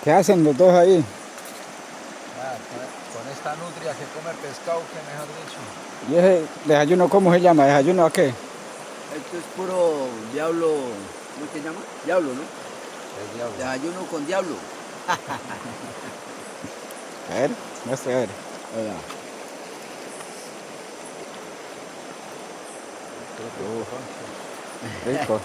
¿Qué hacen los dos ahí? Ah, con esta nutria que come pescado, que mejor dicho. ¿Y ese desayuno cómo se llama? ¿Desayuno a qué? Esto es puro diablo, ¿cómo se llama? Diablo, ¿no? El diablo. Desayuno con diablo. A ver, muestra a ver. Oiga, Rico.